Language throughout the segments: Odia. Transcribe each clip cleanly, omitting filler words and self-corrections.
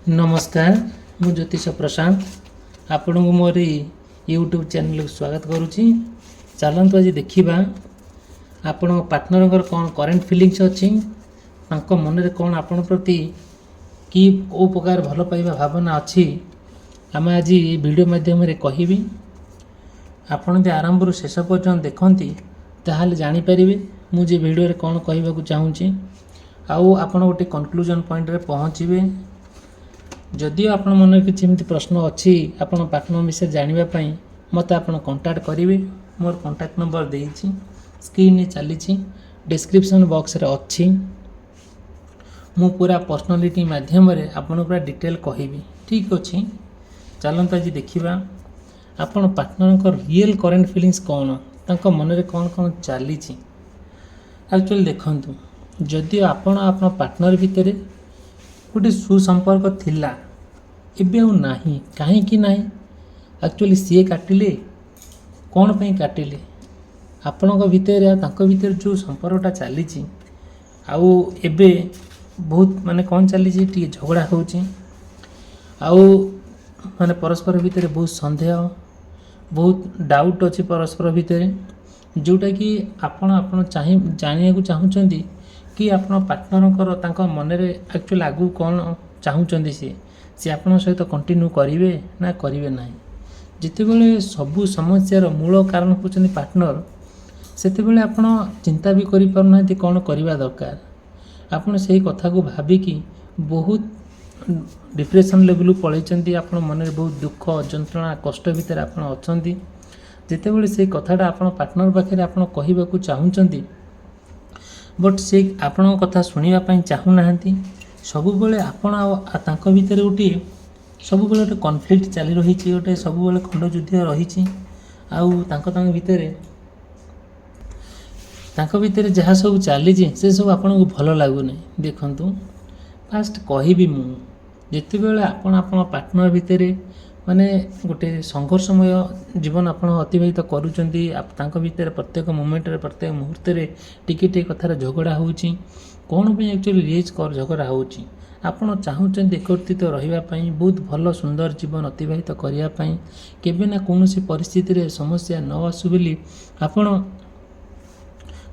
नमस्कार मु ज्योतिष प्रशांत आपण को मोर यूट्यूब चैनल को स्वागत करुच्ची। चलतु आज देखा आपण पार्टनर कौन करेन्ट फिलिंग्स अच्छी मन में कौन आपण प्रति कि ओ प्रकार भल पाइबा भावना अच्छी आम आज वीडियो माध्यम कहि आपण जो आरंभ शेष पर्यटन देखती ताल जापर मुझे वीडियो कौन कहवाक चाहूँगी आउ आपण गोटे कनक्लूजन पॉइंट रे पहुँचे। जदि आपण मन किसी प्रश्न अच्छी आपण पार्टनर विषय जानापी मत आप कंटाक्ट करेंगे। मोर कंटाक्ट नंबर देती स्क्रीन चली डिस्क्रिप्शन बॉक्स रे अच्छी मु पूरा पर्सनालिटी माध्यम आपन पूरा डिटेल कहबी। ठीक अच्छे चलते आज देखा आपण पार्टनर रियल करेन्ट फिलिंग्स कौन तांको मन में कौन कौन चली एक्चुअली देखंतु जदि आपण आपन पार्टनर भितर गोटे सुसंपर्क थिला एबे आ नाही कहीं ना एक्चुअली सी काटिले कौन पे काटिले आपण भीतर जो संपर्कटा चली आउ एबे बहुत माने कौन चली टी झगड़ा होची आउ माने परस्पर भितर बहुत संदेह बहुत डाउट अच्छी परस्पर भितर जोटा कि आपण जानिया को चाहूँगी कि आपण पार्टनर तांको मन में एक्चुअली आगु कौन चाहूँगी सी आपण सहित कंटिन्यू करेंगे ना करेंगे ना जितेबले सबू समस्यार मूल कारण होती पार्टनर सेतेबले आपण चिंता भी करि पारुना कौन करवा दरकार आपण से कथा को भाविकी बहुत डिप्रेशन लेवल पलैंती आपण मन में बहुत दुख जंत्रणा कष्ट भितर आपण अच्छी जितेबले से कथाटा आपण पार्टनर पाखे आपण कहवाक चाहूँगी बट से आपण कथा शुणापी चाहूना सबु आपण तांको भितर गोटे सब गोटे कनफ्लिक्ट चली रही गोटे सब खंड युद्ध रही भितर जहाँ सब चली से सब आपन को भल लगुना। देखु फास्ट कहबी मु जितेबाला आपण पार्टनर भितर माने गोटे संघर्षमय जीवन आपन अतिबाहित करुँच भितर प्रत्येक मोमेंट प्रत्येक मुहूर्त टिके कथार झगड़ा होची कौन भी एक्चुअली रिएज कर झगड़ा होची आपण चाहूँच एकत्रित रही बहुत भल सुंदर जीवन अतिबाहित करने केबे ना कौन परिस्थिति रे समस्या न आसू बोली आपण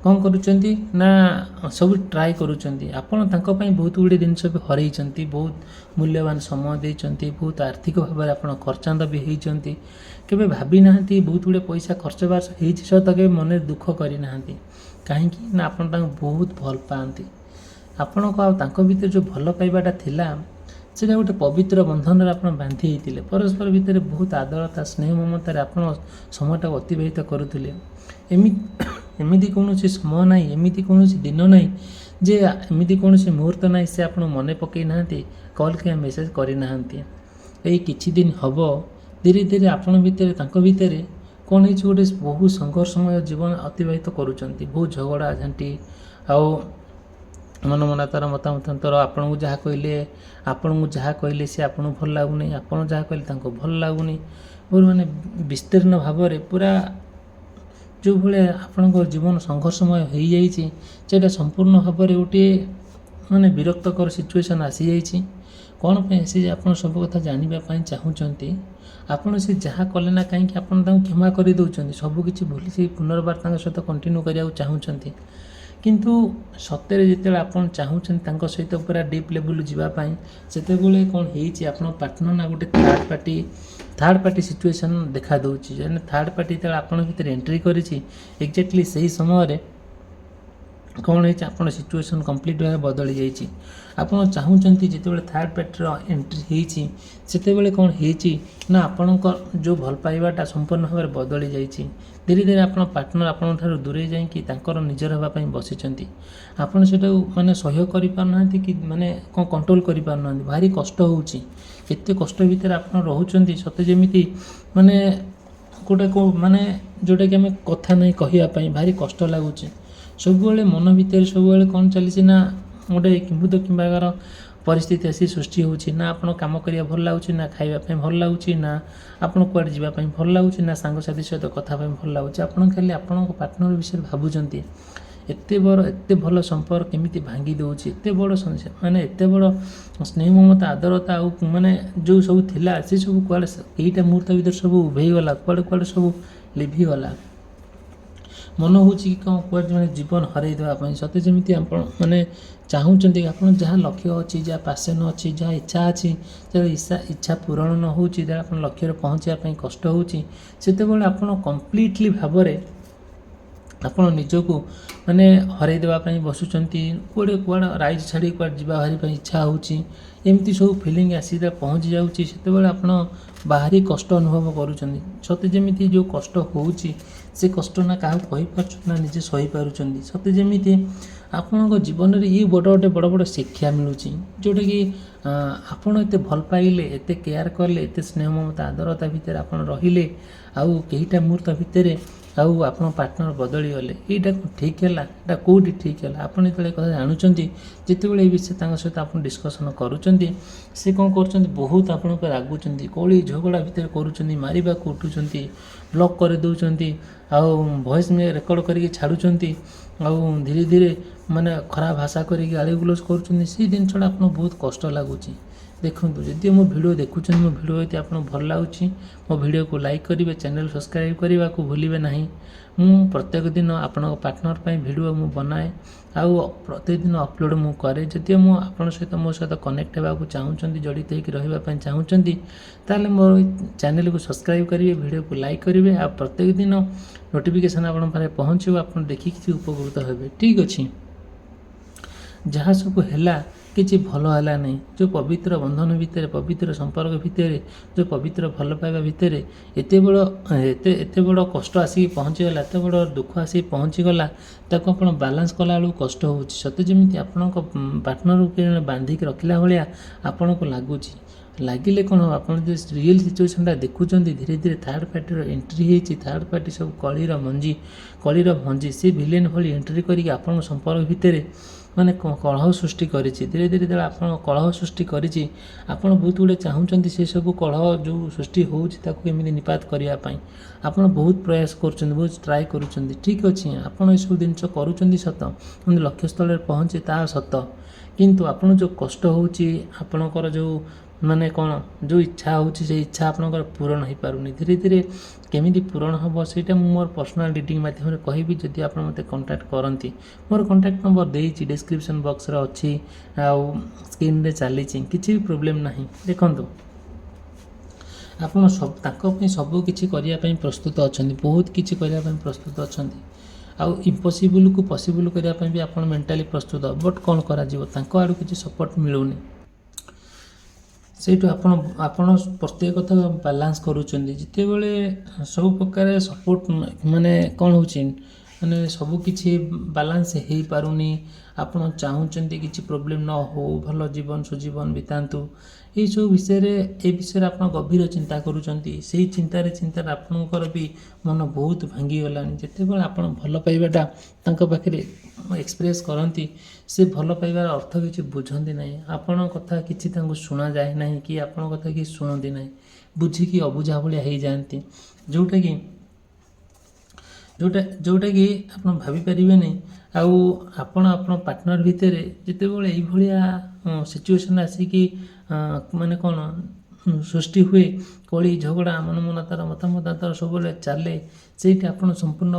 कौन करुँच ना सब ट्राए करुँच आपण तांको पई बहुत गुड़े जिनस भी हरई बहुत मूल्यवान समय देइचंती बहुत आर्थिक भाव में आप खर्चांत भी होती केबे भाभी ना बहुत गुड़े पैसा खर्च बार्च सत के मन दुख करना कहीं ना आपण बहुत भल पाती आपण को भीतर जो भल पाइबाटा थिला से गोटे पवित्र बंधन आप बांधी होते परस्पर भितर बहुत आदरता स्नेह ममतार आप समयटा अतिबाहित करुले एमती कौन समय ना एमती कौन दिन ना जे एमती कौन मुहूर्त ना से आप मन पकई ना कॉल के मेसेज करना यही किछि दिन हम धीरे धीरे आपण भितर कौन गोटे बहुत संघर्षमय जीवन अतिबाहित करुँच बहुत झगड़ा झांटी आउ मन मनातार मतामतांतर आपन को जहाँ कहले सी आपन भल लगुनि आपन जहाँ कहले भल लगुनि और माने विस्तीर्ण भाव में पूरा जो भाई आपण जीवन संघर्षमय हो जाइए संपूर्ण भाव में गोटे माने विरक्तकर सिचुएशन आसी जाइए कौन पे से आप सब कथा जानापी चाहूँगी आपड़ से जहाँ कले ना कहीं आपन क्षमा कर दौरान सबकि भूली से पुनर्बार सहित कंटिन्यू करने चाहूँगी किंतु सत्य जिते आप चाहूँ सहित पूरा डीप लेवल जावाई से कौन हो पार्टनर ना गोटे थर्ड पार्टी सिचुएशन देखा दूसरी थर्ड पार्टी जो आप एंट्री कर एक्जाक्टली से समय कौन है सिचुएशन कंप्लीट भाव बदली जाइए आप चाहूँगी जिते थर्ड पार्टी एंट्री होते कौन ना आपण जो भल पाइबाटा संपूर्ण भाव में बदली जाइए धीरे धीरे आप पार्टनर आपन ठार दूरे जाकर निजर हाँपाई बसी आपड़ से माने सहयोग करना कि माने कौन कंट्रोल करना भारी कष्ट होते कष्ट भितर आप रोच सत्य जमी माने गोटे माने जोटा कि आम कथा नहीं कहवाई भारी कष्ट लगुच सब मन भितर सब कौन चली ना गोटे किंबुद किंबार परिस्थिति आसी सृष्टि होची ना आपण काम करिया भल लागुची ना खाइबा पे भल लागुची ना आपण कुआडे जीवा पे भल लागुची ना सांग साथी सहित कथा पे भल लागुची आपण खाली आपण पार्टनर विषय भाबुचंती ଏତେ ଭଲ ସମ୍ପର୍କ କେମିତି ଭାଙ୍ଗି ଦେଉଛି, ଏତେ ବଡ଼ ମାନେ ଏତେ ବଡ଼ ସ୍ନେହ ମମତା ଆଦରତା ଆଉ ମାନେ ଯେଉଁ ସବୁ ଥିଲା ସେ ସବୁ କୁଆଡ଼େ ଏଇଟା ମୁହୂର୍ତ୍ତ ଭିତରେ ସବୁ ଉଭେଇଗଲା, କୁଆଡ଼େ ସବୁ ଲିଭିଗଲା। ମନ ହେଉଛି କି କ'ଣ କୁଆଡ଼େ ଜଣେ ଜୀବନ ହରାଇ ଦେବା ପାଇଁ, ସତେ ଯେମିତି ଆପଣ ମାନେ ଚାହୁଁଛନ୍ତି ଆପଣ ଯାହା ଲକ୍ଷ୍ୟ ଅଛି, ଯାହା ପାସନ୍ ଅଛି, ଯାହା ଇଚ୍ଛା ଅଛି, ଯାହା ଇଚ୍ଛା ପୂରଣ ନ ହେଉଛି, ଯାହା ଆପଣ ଲକ୍ଷ୍ୟରେ ପହଞ୍ଚିବା ପାଇଁ କଷ୍ଟ ହେଉଛି, ସେତେବେଳେ ଆପଣ କମ୍ପ୍ଲିଟଲି ଭାବରେ ଆପଣ ନିଜକୁ ମାନେ ହରାଇ ଦେବା ପାଇଁ ବସୁଛନ୍ତି। କୁଆଡ଼େ ରାଇଜ୍ ଛାଡ଼ି କୁଆଡ଼େ ଯିବା ବାହାରି ପାଇଁ ଇଚ୍ଛା ହେଉଛି, ଏମିତି ସବୁ ଫିଲିଙ୍ଗ ଆସି ପହଞ୍ଚି ଯାଉଛି। ସେତେବେଳେ ଆପଣ ବାହାରି କଷ୍ଟ ଅନୁଭବ କରୁଛନ୍ତି, ସତେ ଯେମିତି ଯେଉଁ କଷ୍ଟ ହେଉଛି ସେ କଷ୍ଟ ନା କାହାକୁ କହିପାରୁଛନ୍ତି ନା ନିଜେ ସହିପାରୁଛନ୍ତି। ସତେ ଯେମିତି ଆପଣଙ୍କ ଜୀବନରେ ଇଏ ବଡ଼ ବଡ଼ ଶିକ୍ଷା ମିଳୁଛି, ଯେଉଁଟାକି ଆପଣ ଏତେ ଭଲ ପାଇଲେ, ଏତେ କେୟାର କଲେ, ଏତେ ସ୍ନେହ ମମତା ଆଦରତା ଭିତରେ ଆପଣ ରହିଲେ, ଆଉ କେଇଟା ମୁହୂର୍ତ୍ତ ଭିତରେ ଆଉ ଆପଣ ପାର୍ଟନର ବଦଳି ଗଲେ। ଏଇଟା ଠିକ୍ ହେଲା? ଏଇଟା କେଉଁଠି ଠିକ୍ ହେଲା? ଆପଣ ଯେତେବେଳେ କଥା ଜାଣୁଛନ୍ତି, ଯେତେବେଳେ ଏ ବିଷୟ ତାଙ୍କ ସହିତ ଆପଣ ଡିସ୍କସନ୍ କରୁଛନ୍ତି, ସେ କ'ଣ କରୁଛନ୍ତି, ବହୁତ ଆପଣଙ୍କ ରାଗୁଛନ୍ତି, କଳି ଝଗଡ଼ା ଭିତରେ କରୁଛନ୍ତି, ମାରିବାକୁ ଉଠୁଛନ୍ତି, ବ୍ଲକ୍ କରିଦେଉଛନ୍ତି, ଆଉ ଭଏସ୍ ରେକର୍ଡ଼ କରିକି ଛାଡ଼ୁଛନ୍ତି, ଆଉ ଧୀରେ ଧୀରେ ମାନେ ଖରାପ ଭାଷା କରିକି ଗାଳି ଗୁଲଜ କରୁଛନ୍ତି। ସେଇ ଜିନିଷଟା ଆପଣଙ୍କୁ ବହୁତ କଷ୍ଟ ଲାଗୁଛି। ଦେଖନ୍ତୁ, ଯଦି ମୋ ଭିଡ଼ିଓ ଦେଖୁଛନ୍ତି, ମୋ ଭିଡ଼ିଓ ଯଦି ଆପଣଙ୍କୁ ଭଲ ଲାଗୁଛି, ମୋ ଭିଡ଼ିଓକୁ ଲାଇକ୍ କରିବେ, ଚ୍ୟାନେଲ୍ ସବସ୍କ୍ରାଇବ୍ କରିବାକୁ ଭୁଲିବେ ନାହିଁ। ମୁଁ ପ୍ରତ୍ୟେକ ଦିନ ଆପଣଙ୍କ ପାର୍ଟନର ପାଇଁ ଭିଡ଼ିଓ ମୁଁ ବନାଏ, ଆଉ ପ୍ରତ୍ୟେକ ଦିନ ଅପଲୋଡ଼ ମୁଁ କରେ। ଯଦି ମୋ ସହିତ କନେକ୍ଟ ହେବାକୁ ଚାହୁଁଛନ୍ତି, ଜଡ଼ିତ ହୋଇକି ରହିବା ପାଇଁ ଚାହୁଁଛନ୍ତି, ତାହେଲେ ମୋ ଚ୍ୟାନେଲକୁ ସବସ୍କ୍ରାଇବ୍ କରିବେ, ଭିଡ଼ିଓକୁ ଲାଇକ୍ କରିବେ, ଆଉ ପ୍ରତ୍ୟେକ ଦିନ ନୋଟିଫିକେସନ୍ ଆପଣଙ୍କ ପାଖରେ ପହଞ୍ଚିବ, ଆପଣ ଦେଖିକି ଉପକୃତ ହେବେ। ଠିକ୍ ଅଛି? ଯାହା ସବୁ ହେଲା କିଛି ଭଲ ହେଲା ନାହିଁ। ଯେଉଁ ପବିତ୍ର ବନ୍ଧନ ଭିତରେ, ପବିତ୍ର ସମ୍ପର୍କ ଭିତରେ, ଯେଉଁ ପବିତ୍ର ଭଲ ପାଇବା ଭିତରେ ଏତେ ବଡ଼ କଷ୍ଟ ଆସିକି ପହଞ୍ଚିଗଲା, ଏତେ ବଡ଼ ଦୁଃଖ ଆସିକି ପହଞ୍ଚିଗଲା, ତାକୁ ଆପଣ ବାଲାନ୍ସ କଲାବେଳକୁ କଷ୍ଟ ହେଉଛି। ସତେ ଯେମିତି ଆପଣଙ୍କ ପାର୍ଟନରକୁ ବାନ୍ଧିକି ରଖିଲା ଭଳିଆ ଆପଣଙ୍କୁ ଲାଗୁଛି। ଲାଗିଲେ କ'ଣ ହେବ, ଆପଣ ଯଦି ରିଏଲ୍ ସିଚୁଏସନ୍ଟା ଦେଖୁଛନ୍ତି, ଧୀରେ ଧୀରେ ଥାର୍ଡ଼ ପାର୍ଟିର ଏଣ୍ଟ୍ରି ହେଇଛି। ଥାର୍ଡ଼ ପାର୍ଟି ସବୁ କଳିର ଭଞ୍ଜି ସେ ଭିଲେନ୍ ଭଳି ଏଣ୍ଟ୍ରି କରିକି ଆପଣଙ୍କ ସମ୍ପର୍କ ଭିତରେ ମାନେ କଳହ ସୃଷ୍ଟି କରିଛି। ଧୀରେ ଧୀରେ ଯେତେବେଳେ ଆପଣ କଳହ ସୃଷ୍ଟି କରିଛି, ଆପଣ ବହୁତ ଗୁଡ଼ିଏ ଚାହୁଁଛନ୍ତି ସେସବୁ କଳହ ଯେଉଁ ସୃଷ୍ଟି ହେଉଛି ତାକୁ କେମିତି ନିପାତ କରିବା ପାଇଁ ଆପଣ ବହୁତ ପ୍ରୟାସ କରୁଛନ୍ତି, ବହୁତ ଟ୍ରାଏ କରୁଛନ୍ତି। ଠିକ୍ ଅଛି, ଆପଣ ଏସବୁ ଜିନିଷ କରୁଛନ୍ତି ସତ, କିନ୍ତୁ ଲକ୍ଷ୍ୟସ୍ଥଳରେ ପହଞ୍ଚି ତାହା ସତ। କିନ୍ତୁ ଆପଣ ଯେଉଁ କଷ୍ଟ ହେଉଛି, ଆପଣଙ୍କର ଯେଉଁ ମାନେ କ'ଣ ଯେଉଁ ଇଚ୍ଛା ହେଉଛି, ସେଇ ଇଚ୍ଛା ଆପଣଙ୍କର ପୂରଣ ହୋଇପାରୁନି। ଧୀରେ ଧୀରେ କେମିତି ପୂରଣ ହେବ ସେଇଟା ମୁଁ ମୋର ପର୍ସନାଲ୍ ରିଡ଼ିଂ ମାଧ୍ୟମରେ କହିବି, ଯଦି ଆପଣ ମୋତେ କଣ୍ଟାକ୍ଟ କରନ୍ତି। ମୋର କଣ୍ଟାକ୍ଟ ନମ୍ବର ଦେଇଛି, ଡିସ୍କ୍ରିପ୍ସନ୍ ବକ୍ସରେ ଅଛି, ଆଉ ସ୍କ୍ରିନ୍ରେ ଚାଲିଛି, କିଛି ବି ପ୍ରୋବ୍ଲେମ୍ ନାହିଁ। ଦେଖନ୍ତୁ, ଆପଣ ତାଙ୍କ ପାଇଁ ସବୁ କିଛି କରିବା ପାଇଁ ପ୍ରସ୍ତୁତ ଅଛନ୍ତି, ବହୁତ କିଛି କରିବା ପାଇଁ ପ୍ରସ୍ତୁତ ଅଛନ୍ତି, ଆଉ ଇମ୍ପସିବୁଲକୁ ପସିବୁଲ କରିବା ପାଇଁ ବି ଆପଣ ମେଣ୍ଟାଲି ପ୍ରସ୍ତୁତ। ବଟ୍ କ'ଣ କରାଯିବ, ତାଙ୍କ ଆଡ଼ୁ କିଛି ସପୋର୍ଟ ମିଳୁନି। ସେଇଠୁ ଆପଣ ପ୍ରତ୍ୟେକ କଥା ବାଲାନ୍ସ କରୁଛନ୍ତି। ଯେତେବେଳେ ସବୁ ପ୍ରକାର ସପୋର୍ଟ ମାନେ କ'ଣ ହେଉଛି, ମାନେ ସବୁକିଛି ବାଲାନ୍ସ ହେଇପାରୁନି, ଆପଣ ଚାହୁଁଛନ୍ତି କିଛି ପ୍ରୋବ୍ଲେମ୍ ନ ହେଉ, ଭଲ ଜୀବନ ସୁଜୀବନ ବିତାନ୍ତୁ, ଏଇସବୁ ବିଷୟରେ ଆପଣ ଗଭୀର ଚିନ୍ତା କରୁଛନ୍ତି। ସେଇ ଚିନ୍ତାରେ ଆପଣଙ୍କର ବି ମନ ବହୁତ ଭାଙ୍ଗିଗଲାଣି। ଯେତେବେଳେ ଆପଣ ଭଲ ପାଇବାଟା ତାଙ୍କ ପାଖରେ ଏକ୍ସପ୍ରେସ୍ କରନ୍ତି, ସେ ଭଲ ପାଇବାର ଅର୍ଥ କିଛି ବୁଝନ୍ତି ନାହିଁ। ଆପଣଙ୍କ କଥା କିଛି ତାଙ୍କୁ ଶୁଣାଯାଏ ନାହିଁ, କି ଆପଣଙ୍କ କଥା କିଛି ଶୁଣନ୍ତି ନାହିଁ, ବୁଝିକି ଅବୁଝା ଭଳିଆ ହେଇଯାଆନ୍ତି। ଯେଉଁଟାକି ଆପଣ ଭାବିପାରିବେନି। ଆଉ ଆପଣ ପାର୍ଟନର ଭିତରେ ଯେତେବେଳେ ଏଇଭଳିଆ ସିଚୁଏସନ୍ ଆସିକି ମାନେ କ'ଣ ସୃଷ୍ଟି ହୁଏ, କଳି ଝଗଡ଼ା ମନମତାନ୍ତର ମତାମତାନ୍ତର ସବୁବେଳେ ଚାଲେ, ସେଇଠି ଆପଣ ସମ୍ପୂର୍ଣ୍ଣ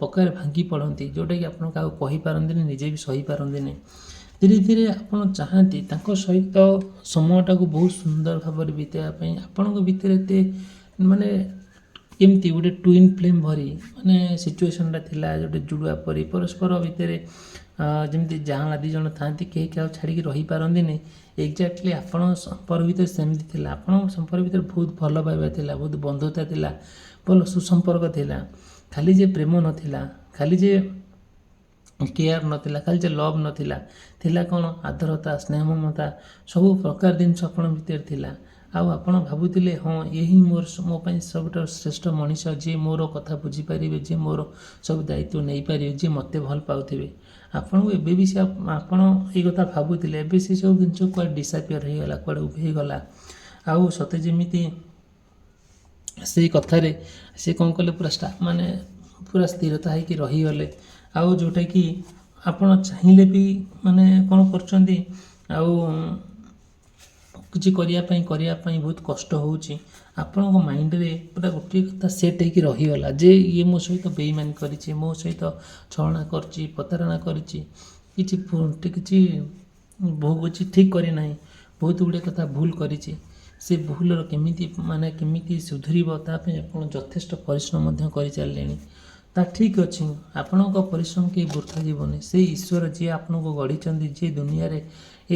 ପ୍ରକାରେ ଭାଙ୍ଗି ପଡ଼ନ୍ତି, ଯେଉଁଟାକି ଆପଣ କାହାକୁ କହିପାରନ୍ତିନି, ନିଜେ ବି ସହିପାରନ୍ତିନି। ଧୀରେ ଧୀରେ ଆପଣ ଚାହାନ୍ତି ତାଙ୍କ ସହିତ ସମୟଟାକୁ ବହୁତ ସୁନ୍ଦର ଭାବରେ ବିତାଇବା ପାଇଁ। ଆପଣଙ୍କ ଭିତରେ ଏତେ ମାନେ କେମିତି ଗୋଟେ ଟୁଇନ୍ ଫ୍ଲେମ୍ ଭରି ମାନେ ସିଚୁଏସନ୍ଟା ଥିଲା, ଗୋଟେ ଜୁଡ଼ୁଆ ପରି ପରସ୍ପର ଭିତରେ ଯେମିତି ଯାଆଁଳା ଦୁଇ ଜଣ ଥାଆନ୍ତି, କେହି କାହାକୁ ଛାଡ଼ିକି ରହିପାରନ୍ତିନି। ଏକ୍ଜାକ୍ଟଲି ଆପଣଙ୍କ ସମ୍ପର୍କ ଭିତରେ ସେମିତି ଥିଲା। ଆପଣଙ୍କ ସମ୍ପର୍କ ଭିତରେ ବହୁତ ଭଲ ପାଇବା ଥିଲା, ବହୁତ ବନ୍ଧୁତା ଥିଲା, ଭଲ ସୁସମ୍ପର୍କ ଥିଲା। ଖାଲି ଯେ ପ୍ରେମ ନଥିଲା, ଖାଲି ଯେ କେୟାର ନଥିଲା, ଖାଲି ଯେ ଲଭ୍ ନଥିଲା, ଥିଲା କ'ଣ ଆଦରତା, ସ୍ନେହ ମମତା, ସବୁ ପ୍ରକାର ଜିନିଷ ଆପଣଙ୍କ ଭିତରେ ଥିଲା। ଆଉ ଆପଣ ଭାବୁଥିଲେ, ହଁ ଇଏ ହିଁ ମୋ ପାଇଁ ସବୁଠାରୁ ଶ୍ରେଷ୍ଠ ମଣିଷ, ଯିଏ ମୋର କଥା ବୁଝିପାରିବେ, ଯିଏ ମୋର ସବୁ ଦାୟିତ୍ୱ ନେଇପାରିବେ, ଯିଏ ମୋତେ ଭଲ ପାଉଥିବେ। ଆପଣଙ୍କୁ ଏବେ ବି ଆପଣ ଏଇ କଥା ଭାବୁଥିଲେ, ଏବେ ସେସବୁ ଜିନିଷ କୁଆଡ଼େ ଡିସାପିୟର ହେଇଗଲା, କୁଆଡ଼େ ଉଭେଇଗଲା। ଆଉ ସତେ ଯେମିତି ସେଇ କଥାରେ ସେ କ'ଣ କଲେ, ପୁରା ସ୍ଥିରତା ହେଇକି ରହିଗଲେ। ଆଉ ଯେଉଁଟାକି ଆପଣ ଚାହିଁଲେ ବି ମାନେ କ'ଣ କରୁଛନ୍ତି ଆଉ କିଛି କରିବା ପାଇଁ ବହୁତ କଷ୍ଟ ହେଉଛି। ଆପଣଙ୍କ ମାଇଣ୍ଡରେ ପୁରା ଗୋଟିଏ କଥା ସେଟ୍ ହେଇକି ରହିଗଲା ଯେ ଇଏ ମୋ ସହିତ ବେଇମାନି କରିଛି, ମୋ ସହିତ ଛଳନା କରିଛି, ପ୍ରତାରଣା କରିଛି, କିଛି କିଛି ଠିକ୍ କରିନାହିଁ, ବହୁତ ଗୁଡ଼ିଏ କଥା ଭୁଲ କରିଛି। ସେ ଭୁଲର କେମିତି ସୁଧୁରିବ ତା ପାଇଁ ଆପଣ ଯଥେଷ୍ଟ ପରିଶ୍ରମ ମଧ୍ୟ କରିଚାଲିଲେଣି। ତା ଠିକ୍ ଅଛି, ଆପଣଙ୍କ ପରିଶ୍ରମ କେହି ବୃଥା ଯିବନି। ସେଇ ଈଶ୍ୱର ଯିଏ ଆପଣଙ୍କୁ ଗଢ଼ିଛନ୍ତି, ଯିଏ ଦୁନିଆରେ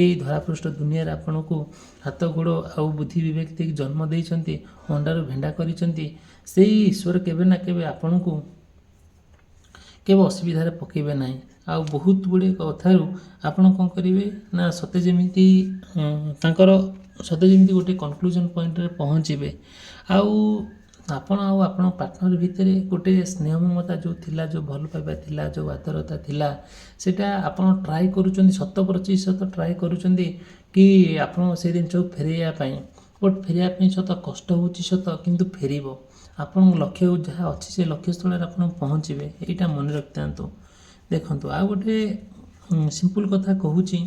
ଏଇ ଧରାପୃଷ୍ଠ ଦୁନିଆରେ ଆପଣଙ୍କୁ ହାତ ଗୋଡ଼ ଆଉ ବୁଦ୍ଧି ବିବେକ ଦେଇକି ଜନ୍ମ ଦେଇଛନ୍ତି, ଅଣ୍ଡାରୁ ଭେଣ୍ଡା କରିଛନ୍ତି, ସେଇ ଈଶ୍ୱର କେବେ ନା କେବେ ଆପଣଙ୍କୁ କେବେ ଅସୁବିଧାରେ ପକାଇବେ ନାହିଁ। ଆଉ ବହୁତ ଗୁଡ଼ିଏ କଥାରୁ ଆପଣ କ'ଣ କରିବେ ନା ସତେ ଯେମିତି ଗୋଟେ କନକ୍ଲୁଜନ୍ ପଏଣ୍ଟରେ ପହଞ୍ଚିବେ। ଆଉ ଆପଣ ଆଉ ଆପଣ ପାର୍ଟନର ଭିତରେ ଗୋଟେ ସ୍ନେହ ମମତା ଯେଉଁ ଥିଲା, ଯେଉଁ ଭଲ ପାଇବା ଥିଲା, ଯେଉଁ ଆଦରତା ଥିଲା, ସେଇଟା ଆପଣ ଟ୍ରାଏ କରୁଛନ୍ତି, 100% ଟ୍ରାଏ କରୁଛନ୍ତି କି ଆପଣ ସେ ଜିନିଷକୁ ଫେରାଇବା ପାଇଁ। ବଟ୍ ଫେରିବା ପାଇଁ ସତ କଷ୍ଟ ହେଉଛି ସତ, କିନ୍ତୁ ଫେରିବ। ଆପଣଙ୍କ ଲକ୍ଷ୍ୟ ଯାହା ଅଛି ସେ ଲକ୍ଷ୍ୟସ୍ଥଳରେ ଆପଣ ପହଞ୍ଚିବେ, ଏଇଟା ମନେ ରଖିଥାନ୍ତୁ। ଦେଖନ୍ତୁ ଆଉ ଗୋଟେ ସିମ୍ପଲ୍ କଥା କହୁଛି,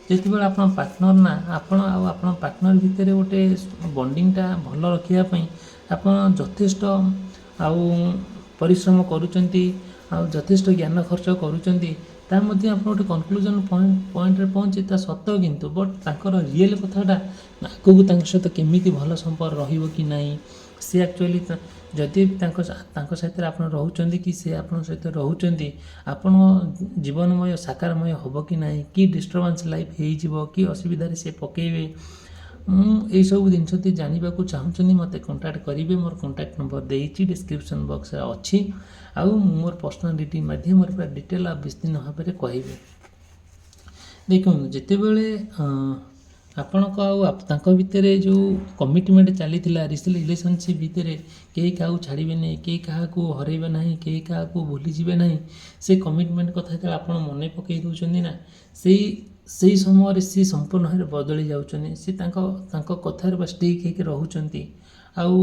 ଯେତେବେଳେ ଆପଣ ପାର୍ଟନର ଭିତରେ ଗୋଟେ ବଣ୍ଡିଙ୍ଗଟା ଭଲ ରଖିବା ପାଇଁ ଆପଣ ଯଥେଷ୍ଟ ଆଉ ପରିଶ୍ରମ କରୁଛନ୍ତି, ଆଉ ଯଥେଷ୍ଟ ଜ୍ଞାନ ଖର୍ଚ୍ଚ କରୁଛନ୍ତି, ତା ମଧ୍ୟ ଆପଣ ଗୋଟେ କନକ୍ଲୁଜନ୍ ପଏଣ୍ଟରେ ପହଞ୍ଚି ତା ସତ, କିନ୍ତୁ ବଟ୍ ତାଙ୍କର ରିଏଲ୍ କଥାଟା ଆଗକୁ ତାଙ୍କ ସହିତ କେମିତି ଭଲ ସମ୍ପର୍କ ରହିବ କି ନାହିଁ, ସେ ଆକ୍ଚୁଆଲି ଯଦି ତାଙ୍କ ସାଥିରେ ଆପଣ ରହୁଛନ୍ତି କି ସେ ଆପଣଙ୍କ ସହିତ ରହୁଛନ୍ତି, ଆପଣ ଜୀବନମୟ ସାକାରମୟ ହେବ କି ନାହିଁ, କି ଡିଷ୍ଟର୍ବାନ୍ସ ଲାଇଫ୍ ହେଇଯିବ, କି ଅସୁବିଧାରେ ସେ ପକାଇବେ। ମୁଁ ଏଇସବୁ ଜିନିଷ ଯଦି ଜାଣିବାକୁ ଚାହୁଁଛନ୍ତି ମୋତେ କଣ୍ଟାକ୍ଟ କରିବେ। ମୋର କଣ୍ଟାକ୍ଟ ନମ୍ବର ଦେଇଛି, ଡିସ୍କ୍ରିପ୍ସନ୍ ବକ୍ସରେ ଅଛି। ଆଉ ମୁଁ ମୋର ପର୍ସନାଲ ଡିଟେଲ୍ ମାଧ୍ୟମରେ ପୁରା ଡିଟେଲ୍ ଆଉ ବିସ୍ତୀର୍ଣ୍ଣ ଭାବରେ କହିବି। ଦେଖନ୍ତୁ ଯେତେବେଳେ ଆପଣଙ୍କ ଆଉ ତାଙ୍କ ଭିତରେ ଯେଉଁ କମିଟମେଣ୍ଟ ଚାଲିଥିଲା, ରିଲେସନସିପ୍ ଭିତରେ କେହି କାହାକୁ ଛାଡ଼ିବେନି, କେହି କାହାକୁ ହରାଇବେ ନାହିଁ, କେହି କାହାକୁ ଭୁଲିଯିବେ ନାହିଁ, ସେ କମିଟମେଣ୍ଟ କଥା ଯେତେବେଳେ ଆପଣ ମନେ ପକାଇ ଦେଉଛନ୍ତି ନା, ସେଇ ସମୟରେ ସେ ସମ୍ପୂର୍ଣ୍ଣ ଭାବରେ ବଦଳି ଯାଉଛନ୍ତି। ସେ ତାଙ୍କ କଥାରେ ବା ଷ୍ଟିକ୍ ହେଇକି ରହୁଛନ୍ତି। ଆଉ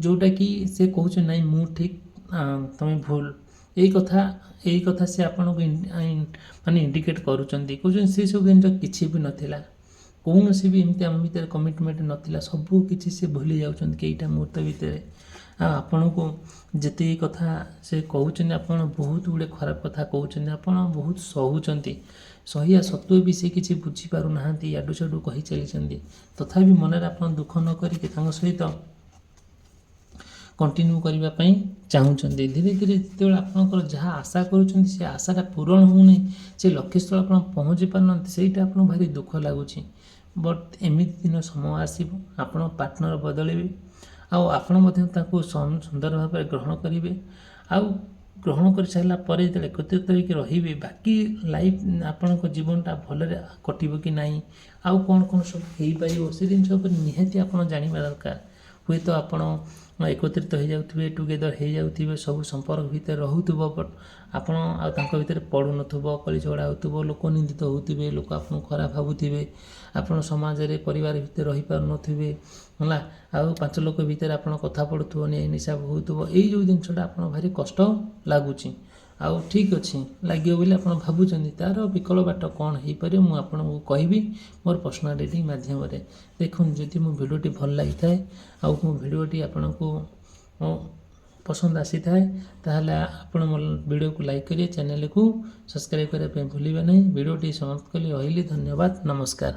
ଯେଉଁଟାକି ସେ କହୁଛନ୍ତି ନାଇଁ ମୁଁ ଠିକ୍, ତମେ ଭୁଲ, ଏଇ କଥା ସେ ଆପଣଙ୍କୁ ଇଣ୍ଡିକେଟ୍ କରୁଛନ୍ତି, କହୁଛନ୍ତି ସେସବୁ ଜିନିଷ କିଛି ବି ନଥିଲା, କୌଣସି ବି ଏମିତି ଆମ ଭିତରେ କମିଟମେଣ୍ଟ ନଥିଲା, ସବୁ କିଛି ସେ ଭୁଲି ଯାଉଛନ୍ତି କେଇଟା ମୁହୂର୍ତ୍ତ ଭିତରେ। ଆଉ ଆପଣଙ୍କୁ ଯେତିକି କଥା ସେ କହୁଛନ୍ତି, ଆପଣ ବହୁତ ଗୁଡ଼ିଏ ଖରାପ କଥା କହୁଛନ୍ତି, ଆପଣ ବହୁତ ସହୁଛନ୍ତି, ସହିବା ସତ୍ତ୍ୱେ ବି ସେ କିଛି ବୁଝିପାରୁନାହାନ୍ତି, ଇଆଡ଼ୁ ସିଆଡ଼ୁ କହି ଚାଲିଛନ୍ତି। ତଥାପି ମନରେ ଆପଣ ଦୁଃଖ ନ କରିକି ତାଙ୍କ ସହିତ କଣ୍ଟିନ୍ୟୁ କରିବା ପାଇଁ ଚାହୁଁଛନ୍ତି। ଧୀରେ ଧୀରେ ଯେତେବେଳେ ଆପଣଙ୍କର ଯାହା ଆଶା କରୁଛନ୍ତି ସେ ଆଶାଟା ପୂରଣ ହେଉନି, ସେ ଲକ୍ଷ୍ୟସ୍ଥଳ ଆପଣ ପହଞ୍ଚି ପାରୁନାହାନ୍ତି, ସେଇଟା ଆପଣଙ୍କୁ ଭାରି ଦୁଃଖ ଲାଗୁଛି। ବଟ୍ ଏମିତି ଦିନ ସମୟ ଆସିବ, ଆପଣ ପାର୍ଟନର ବଦଳିବେ, ଆଉ ଆପଣ ମଧ୍ୟ ତାକୁ ସୁନ୍ଦର ଭାବରେ ଗ୍ରହଣ କରିବେ। ଆଉ ଗ୍ରହଣ କରିସାରିଲା ପରେ ଯେତେବେଳେ ଏକତ୍ରିତ ହୋଇକି ରହିବେ, ବାକି ଲାଇଫ୍ ଆପଣଙ୍କ ଜୀବନଟା ଭଲରେ କଟିବ କି ନାହିଁ, ଆଉ କ'ଣ ସବୁ ହେଇପାରିବ, ସେ ଜିନିଷ ଉପରେ ନିହାତି ଆପଣ ଜାଣିବା ଦରକାର। ହୁଏତ ଆପଣ ଏକତ୍ରିତ ହେଇଯାଉଥିବେ, ଟୁଗେଦର ହେଇଯାଉଥିବେ, ସବୁ ସମ୍ପର୍କ ଭିତରେ ରହୁଥିବ, ବଟ୍ ଆପଣ ଆଉ ତାଙ୍କ ଭିତରେ ପଡ଼ୁନଥିବ, କଳି ଝଗଡ଼ା ହେଉଥିବ, ଲୋକ ନିନ୍ଦିତ ହେଉଥିବେ, ଲୋକ ଆପଣଙ୍କୁ ଖରାପ ଭାବୁଥିବେ, ଆପଣ ସମାଜରେ ପରିବାର ଭିତରେ ରହିପାରୁନଥିବେ, ହେଲା, ଆଉ 5 ଲୋକ ଭିତରେ ଆପଣ କଥା ପଡ଼ୁଥିବ, ନ୍ୟାୟ ନିଶା ହେଉଥିବ, ଏଇ ଯେଉଁ ଜିନିଷଟା ଆପଣ ଭାରି କଷ୍ଟ ଲାଗୁଛି। ଆଉ ଠିକ୍ ଅଛି ଲାଗିବ ବୋଲି ଆପଣ ଭାବୁଛନ୍ତି, ତା'ର ବିକଳ ବାଟ କ'ଣ ହେଇପାରିବ ମୁଁ ଆପଣଙ୍କୁ କହିବି ମୋର ପର୍ସନାଲ ରିଡ଼ିଂ ମାଧ୍ୟମରେ। ଦେଖନ୍ତୁ ଯଦି ମୋ ଭିଡ଼ିଓଟି ଭଲ ଲାଗିଥାଏ, ଆଉ ମୋ ଭିଡ଼ିଓଟି ଆପଣଙ୍କୁ ପସନ୍ଦ ଆସିଥାଏ, ତାହେଲେ ଆପଣ ମୋ ଭିଡ଼ିଓକୁ ଲାଇକ୍ କରିବେ, ଚ୍ୟାନେଲକୁ ସବସ୍କ୍ରାଇବ୍ କରିବା ପାଇଁ ଭୁଲିବେ ନାହିଁ। ଭିଡ଼ିଓଟି ସମାପ୍ତ କଲି, ରହିଲି, ଧନ୍ୟବାଦ, ନମସ୍କାର।